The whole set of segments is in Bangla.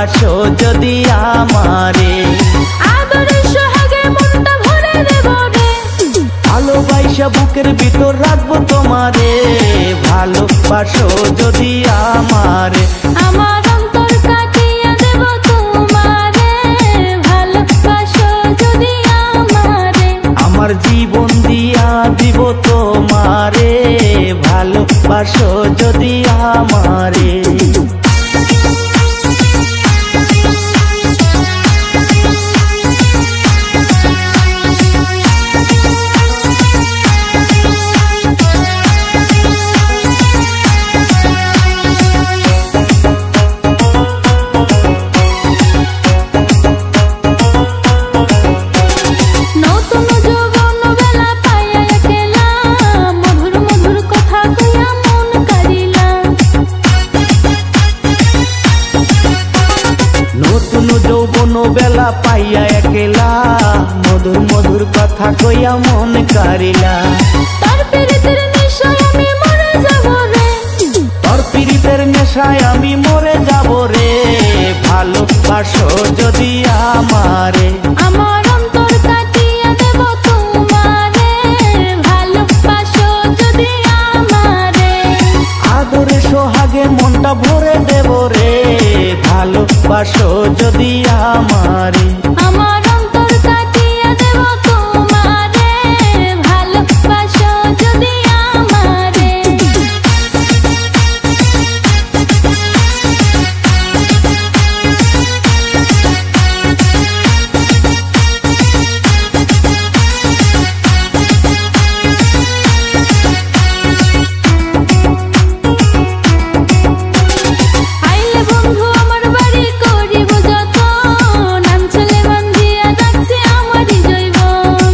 ভালোবাসো যদি আমারে, আদরে সোহাগে মনটা ভরে দেব রে, ভালোবাসা বুকের ভিতর রাখবো তোমারে, ভালোবাসো যদি আমারে, আমার অন্তর কাটিয়ে দেব তোমারে, ভালোবাসো যদি আমারে, আমার জীবন দিয়া দিব তোমারে, ভালোবাসো যদি আমারে। বেলা পাইয়া একলা মধুর মধুর কথা কইয়া মন কারিলা, তোর পীড়িতের নেশায় আমি মরে যাব রে, তোর পীড়িতের নেশায় আমি মরে যাব রে, ভালোবাসো যদি আমারে, আমার অন্তর কাটিয়ে দেব তোমারে, ভালোবাসো যদি আমারে, আদরে সোহাগে মনটা ভরে দেব রে, ভালোবাসো যদি আমারে, আমার অন্তর কাটিয়ে দেব তোমারে, ভালোবাসো যদি আমারে। আইলে বন্ধু আমার বাড়ি করিব যতন, আঞ্চলে বান্ধিয়া রাখছি আমারই জৈবন,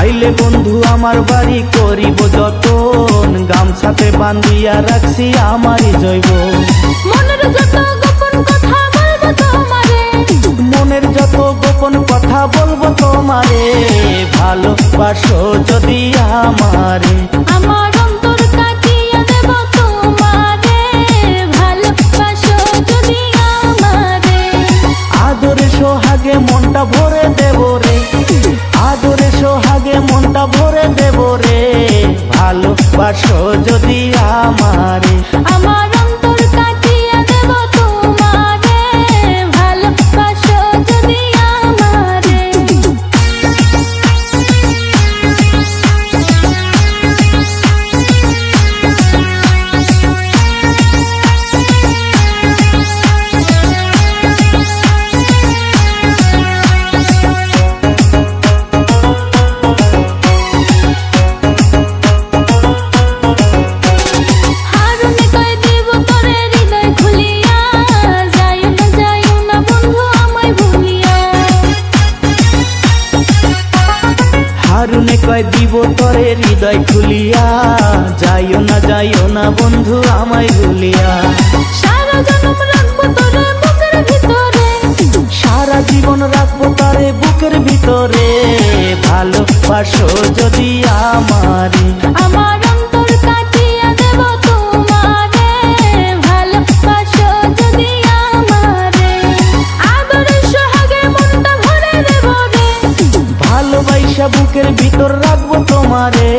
আইলে বন্ধু আমার বাড়ি করিব যতন, গামছাতে বান্ধিয়া রাখছি আমারই জৈব, মনের যত গোপন কথা বলবো তোমারে, মনের যত গোপন কথা বলবো তোমারে, ভালোবাসো যদি আমারে, আমার অন্তর কাটিয়ে দেব তোমারে, ভালোবাসো যদি আমারে, আদরে সোহাগে মনটা ভরে দেব রে, আদরে সোহাগে মনটা ভরে দেব রে, ভালোবাসো যদি আমারে, আমার অন্তর কাটিয়ে দেব তোমারে, ভালোবাসো যদি আমারে। হারুনে কয় দিব তোরে হৃদয় খুলিয়া, যাইও না বন্ধু আমায় ভুলিয়া, হারুনে কয় দিব তরে হৃদয় খুলিয়া, যাইও না বন্ধু আমায় ভুলিয়া, সারা জনম রাখবো তোরে বুকের ভিতরে, সারা জীবন রাখবো তারে বুকের ভিতরে, ভালোবাসো যদি আমারে, আমার অন্তর কাটিয়ে দেব তোমারে, ভালোবাসো যদি আমারে, আদরে সোহাগে মনটা ভরে দেব রে, ভালোবাসা বুকের ভিতর রাখবো তোমারে,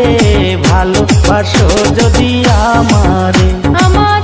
ভালোবাসো যদি আমারে, আমার